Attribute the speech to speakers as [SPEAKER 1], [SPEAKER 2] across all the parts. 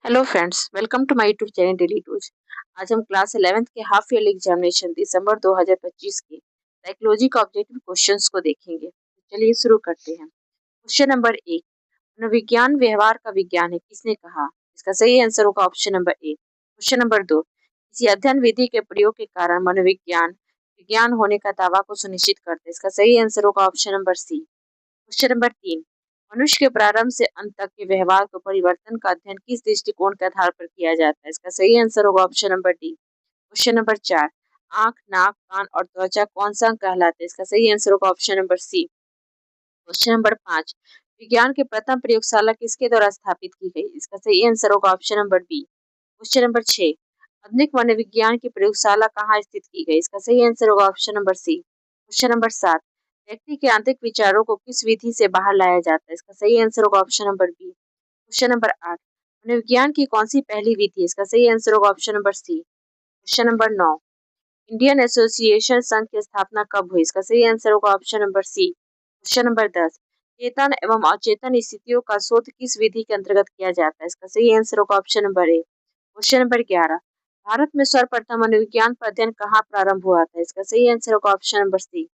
[SPEAKER 1] Hello friends, welcome to my YouTube channel daily twos. आज हम class 11th के half yearly examination दिसंबर 2025 के psychology का ऑब्जेक्टिव क्वेश्चंस को देखेंगे। चलिए शुरू करते हैं। क्वेश्चन नंबर 1, मनोविज्ञान व्यवहार का विज्ञान है, किसने कहा? इसका सही आंसर होगा option number A. Question number 2, किसी अध्ययन विधि के प्रयोग के कारण मनोविज्ञान विज्ञान होने का दावा को सुनिश्चित करते हैं। इसका सही आंसर होगा option number C. Question number 3, मनुष्य के प्रारंभ से अंत तक के व्यवहार को परिवर्तन का अध्ययन किस दृष्टिकोण के आधार पर किया जाता है? इसका सही आंसर होगा option number D. Question number 4, आंख, नाक, कान और त्वचा कौन सा अंग कहलाते हैं? इसका सही आंसर होगा option number C. Question number 5, विज्ञान की प्रथम प्रयोगशाला किसके द्वारा स्थापित की गई? इसका सही आंसर होगा option number B. Question number 6, आधुनिक मनोविज्ञान की प्रयोगशाला कहाँ स्थित की गई? इसका सही आंसर होगा option number C. Question number 7, व्यक्ति के आंतरिक विचारों को किस विधि से बाहर लाया जाता है? इसका सही आंसर होगा option number B. Question number 8, मनोविज्ञान की कौन सी पहली विधि है? इसका सही आंसर होगा option number C. Question number 9, Indian association संघ की स्थापना कब हुई? इसका सही आंसर होगा option number C. Question number 10, चेतन एवं अचेतन स्थितियों का शोध किस विधि के अंतर्गत किया जाता है? इसका सही आंसर होगा option number A. Question number 11, Bharat में सर्वप्रथम मनोविज्ञान पर अध्ययन कहाँ प्रारंभ हुआ था? इसका सही आंसर होगा option number C.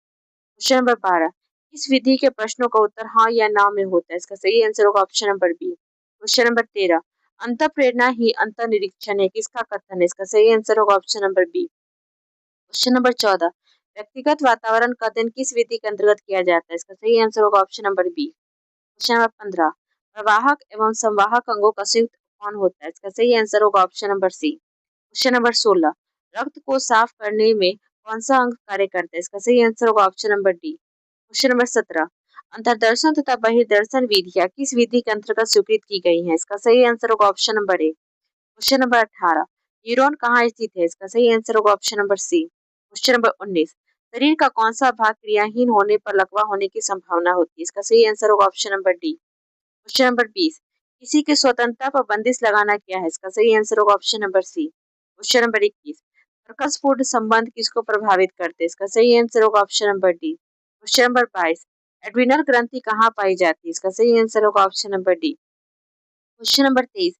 [SPEAKER 1] Question number 12, इस विधि के प्रश्नों का उत्तर हाँ या ना में होता है? इसका सही आंसर होगा option number B. Question number 13, अंतः प्रेरणा ही अंतर निरीक्षण है, किसका कथन है? इसका सही आंसर होगा option number B. Question number 14, व्यक्तिगत वातावरण का अध्ययन किस विधि के अंतर्गत किया जाता है? इसका सही आंसर होगा option number B. Question number 15, प्रवाहक एवं संवाहक अंगों का संयुक्त कौन होता है? इसका सही आंसर होगा option number C. Question number 16, रक्त को साफ करने में कौन सा अंग कार्य करता है? इसका सही आंसर होगा option number D. Question number 17, अंतर्दर्शन तथा बहिर्दर्शन विधियां किस विधि के अंतर्गत स्वीकृत की गई हैं? इसका सही आंसर होगा option number A. Question number 18, neuron कहाँ स्थित है? इसका सही आंसर होगा option number C. Question number 19, शरीर का कौन सा भाग क्रियाहीन होने पर लकवा होने की संभावना होती है? इसका सही आंसर होगा option number D. Question number 20, किसी की स्वतंत्रता पर बंदिश लगाना क्या है? इसका सही आंसर होगा option number C. Question number 21, तर्कसपूर्ण संबंध किसको प्रभावित करते हैं? इसका सही आंसर होगा option number D. Question number 22, adrenal ग्रंथि कहाँ पाई जाती है? इसका सही आंसर होगा option number D. Question number 23,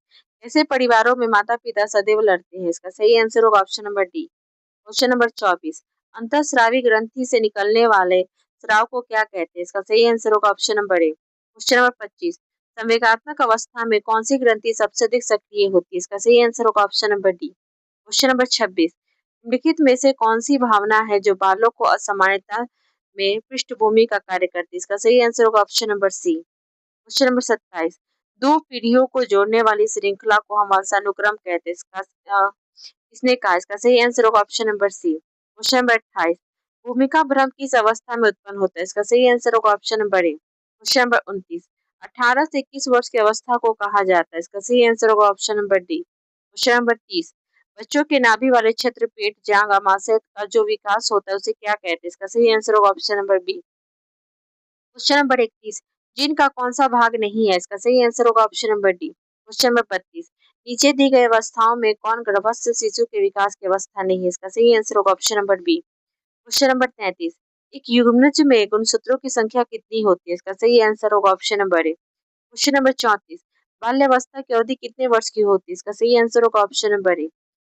[SPEAKER 1] ऐसे परिवारों में माता पिता सदैव लड़ते हैं? इसका सही आंसर होगा option number D. Question number 24, अंतःस्रावी ग्रंथि से निकलने वाले स्राव को क्या कहते हैं? इसका सही आंसर होगा option number A. Question number 25, संवेगात्मक अवस्था में कौन सी ग्रंथि सबसे अधिक सक्रिय होती है? इसका सही आंसर होगा option number D. Question number 26, निम्नलिखित में से कौन सी भावना है जो बालों को असामान्यता में पृष्ठभूमि का कार्य करती है? इसका सही आंसर होगा option number C. Question number 27, दो पीढ़ियों को जोड़ने वाली श्रृंखला को हम वंशानुक्रम कहते हैं? इसका किसने कहा? इसका सही आंसर होगा option number C. Question number 28, भूमिका भ्रम किस अवस्था में उत्पन्न होता है? इसका सही आंसर होगा option number A. Question number 29, 18 से 21 वर्ष की अवस्था को कहा जाता है? इसका सही आंसर होगा option number D. Question number 30, बच्चों के नाभि वाले क्षेत्र पेट, जांघ, आमाशय का जो विकास होता है उसे क्या कहते हैं? इसका सही आंसर होगा option number B. Question number 31, gene का कौन सा भाग नहीं है? इसका सही आंसर होगा option number D. Question number 32, नीचे दी गई अवस्थाओं में कौन गर्भस्थ शिशु के विकास की अवस्था नहीं है? इसका सही आंसर होगा option number B. Question number 33, एक युग्मनज में गुणसूत्रों की संख्या कितनी होती है? इसका सही आंसर होगा option number A. Question number 34, बाल्यावस्था की अवधि कितने वर्ष की होती है? इसका सही आंसर होगा option number A.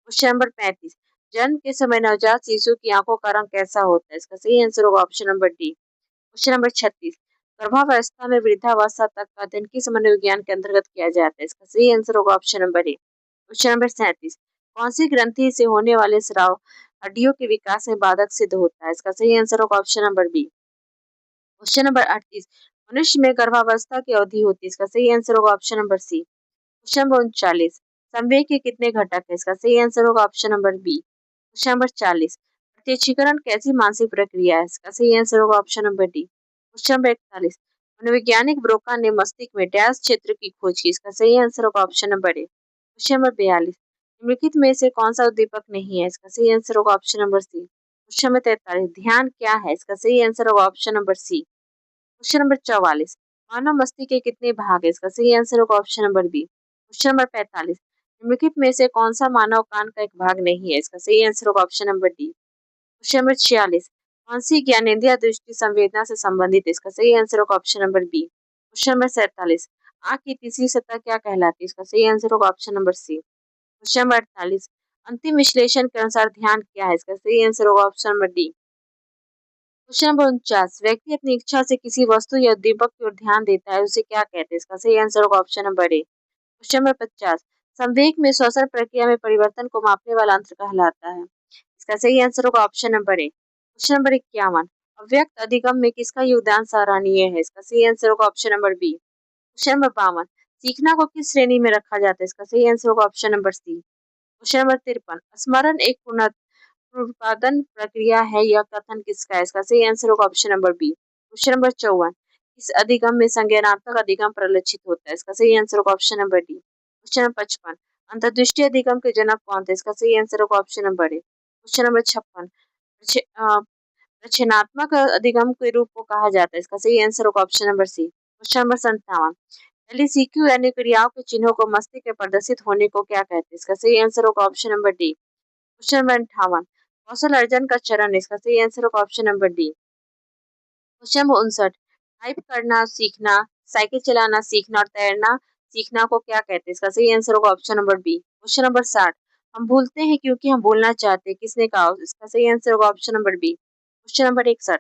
[SPEAKER 1] Question number 35, जन्म के समय नवजात शिशु की आंखों का रंग कैसा होता है? इसका सही आंसर होगा option number D. Question number 36, गर्भावस्था में वृद्धावस्था तक का अध्ययन किस मनोविज्ञान के अंतर्गत किया जाता है? इसका सही आंसर होगा option number A. Question number 37, कौन सी ग्रंथि से होने वाले स्राव हड्डियों के विकास में बाधक सिद्ध होता है? इसका सही आंसर होगा option number B. Question number 38, मनुष्य में गर्भावस्था की अवधि होती है? इसका सही आंसर होगा option number C. Question number 39, संवेग के कितने घटक है? इसका सही आंसर होगा option number B. Question number 40, प्रत्यक्षीकरण कैसी मानसिक प्रक्रिया है? इसका सही आंसर होगा option number D. Question number 41, मनोवैज्ञानिक ब्रोका ने मस्तिष्क में डैश क्षेत्र की खोज की? इसका सही आंसर होगा option number A. Question number 42, निम्नलिखित में से कौन सा उद्दीपक नहीं है? इसका सही आंसर होगा option number C. Question number 43, ध्यान क्या है? इसका सही आंसर होगा option number C. Question number 44, मानव मस्तिष्क के कितने भाग है? इसका सही आंसर होगा option number B. Question number 45, निम्नलिखित में से कौन सा मानव कान का एक भाग नहीं है? इसका सही आंसर होगा option number D. Question number 46, कौन सी ज्ञानेंद्रिय दृष्टि संवेदना से संबंधित है? इसका सही आंसर होगा option number B. Question number 47, आग की तीसरी सतह क्या कहलाती है? इसका सही आंसर होगा option number C. Question number 48, अंतिम विश्लेषण के अनुसार ध्यान क्या है? इसका सही आंसर होगा option number D. Question number 49, व्यक्ति अपनी इच्छा से किसी वस्तु या दीपक की ओर ध्यान देता है, उसे क्या कहते हैं? इसका सही आंसर होगा option number A. Question number 50, संवेग में श्वसन प्रक्रिया में परिवर्तन को मापने वाला यंत्र कहलाता है? इसका सही आंसर होगा option number A. Question number 51, अव्यक्त अधिगम में किसका योगदान सराहनीय है? इसका सही आंसर होगा option number B. Question number 52, सीखना को किस श्रेणी में रखा जाता है? इसका सही आंसर होगा option number C. Question number 53, स्मरण एक पुनरुत्पादन प्रक्रिया है, यह कथन किसका है? इसका सही आंसर होगा option number B. Question number 54, इस अधिगम में संज्ञानात्मक अधिगम परिलक्षित होता है? इसका सही आंसर होगा option number D. Question number 55, अंतर्दृष्टि अधिगम के जनक कौन थे? इसका सही आंसर होगा option number A. Question number 56, रचनात्मक अधिगम के रूप को कहा जाता है? इसका सही आंसर होगा option number C. Question number 57, एलईसीक्यू यानी क्रियाओं के चिन्हों को मस्तिष्क में प्रदर्शित होने को क्या कहते हैं? इसका सही आंसर होगा option number D. Question number 58, कौशल अर्जन का चरण है? इसका सही आंसर होगा option number D. Question number 59, type करना सीखना, साइकिल चलाना सीखना और तैरना सीखना को क्या कहते हैं? इसका सही आंसर होगा option number B. Question number 60, हम भूलते हैं क्योंकि हम भूलना चाहते हैं, किसने कहा? इसका सही आंसर होगा option number B. Question number 61,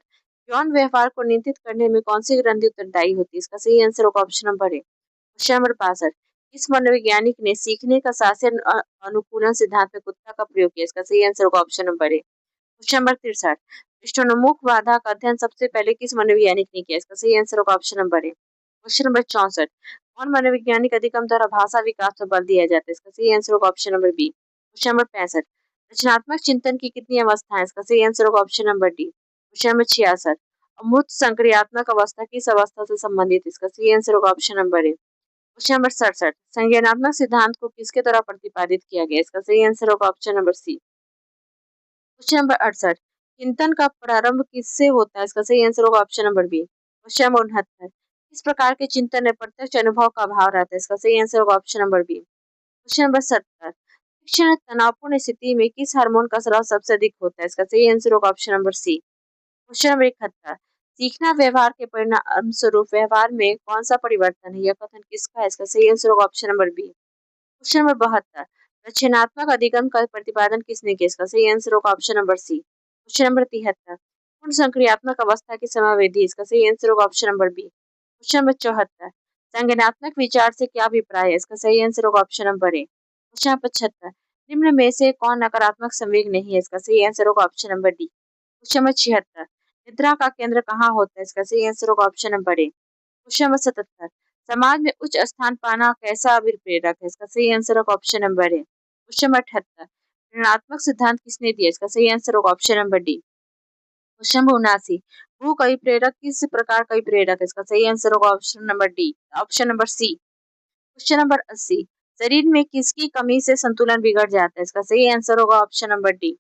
[SPEAKER 1] यौन व्यवहार को नियंत्रित करने में कौन सी ग्रंथि उत्तरदायी होती है? इसका सही आंसर होगा option number A. Question number 62, किस मनोवैज्ञानिक ने सीखने का शासन अनुकूलन सिद्धांत में कुत्ता का प्रयोग किया? इसका सही आंसर होगा option number A. Question number 63, पृष्ठोन्मुख बाधा का अध्ययन सबसे पहले किस मनोवैज्ञानिक ने किया? इसका सही आंसर होगा option number A. Question number 64, कौन मनोवैज्ञानिक अधिगम द्वारा भाषा विकास पर बल दिया जाता है? इसका सही आंसर होगा option number B. Question number 65, रचनात्मक चिंतन की कितनी अवस्थाएं? इसका सही आंसर होगा option number D. Question number 66, अमूर्त संक्रियात्मक अवस्था किस अवस्था से संबंधित? इसका सही आंसर होगा option number A. Question number 67, संज्ञानात्मक सिद्धांत को किसके द्वारा प्रतिपादित किया गया? इसका सही आंसर होगा option number C. Question number 68, चिंतन का प्रारंभ किससे होता है? इसका सही आंसर होगा option number B. Question number 69, किस प्रकार के चिंतन में प्रत्यक्ष अनुभव का अभाव रहता है? इसका सही आंसर होगा option number B. Question number 70, शिक्षण तनावपूर्ण स्थिति में किस हार्मोन का स्राव सबसे अधिक होता है? इसका सही आंसर होगा option number C. Question number 71, सीखना व्यवहार के परिणाम स्वरूप व्यवहार में कौन सा परिवर्तन है, यह कथन किसका है? इसका सही आंसर होगा option number B. Question number 72, रचनात्मक अधिगम का प्रतिपादन किसने किया? इसका सही आंसर होगा option number C. Question number 73, पूर्ण संक्रियात्मक अवस्था की समयावधि? इसका सही आंसर होगा option number B. Question number 74, संज्ञानात्मक विचार से क्या अभिप्राय है? इसका सही आंसर होगा option number A. Question number 75, निम्न में से कौन नकारात्मक संवेग नहीं है? इसका सही आंसर होगा option number D. Question number 76, निद्रा का केंद्र कहाँ होता है? इसका सही आंसर होगा option number A. Question number 77, समाज में उच्च स्थान पाना कैसा अभिप्रेरक है? इसका सही आंसर होगा option number A. Question number 78, ऋणात्मक सिद्धांत किसने दिया? इसका सही आंसर होगा option number D. Question number 79, भू कवि प्रेरक किस प्रकार का प्रेरक है? इसका सही आंसर होगा option number D, option number C. Question number 80, शरीर में किसकी कमी से संतुलन बिगड़ जाता है? इसका सही आंसर होगा ऑप्शन नंबर डी।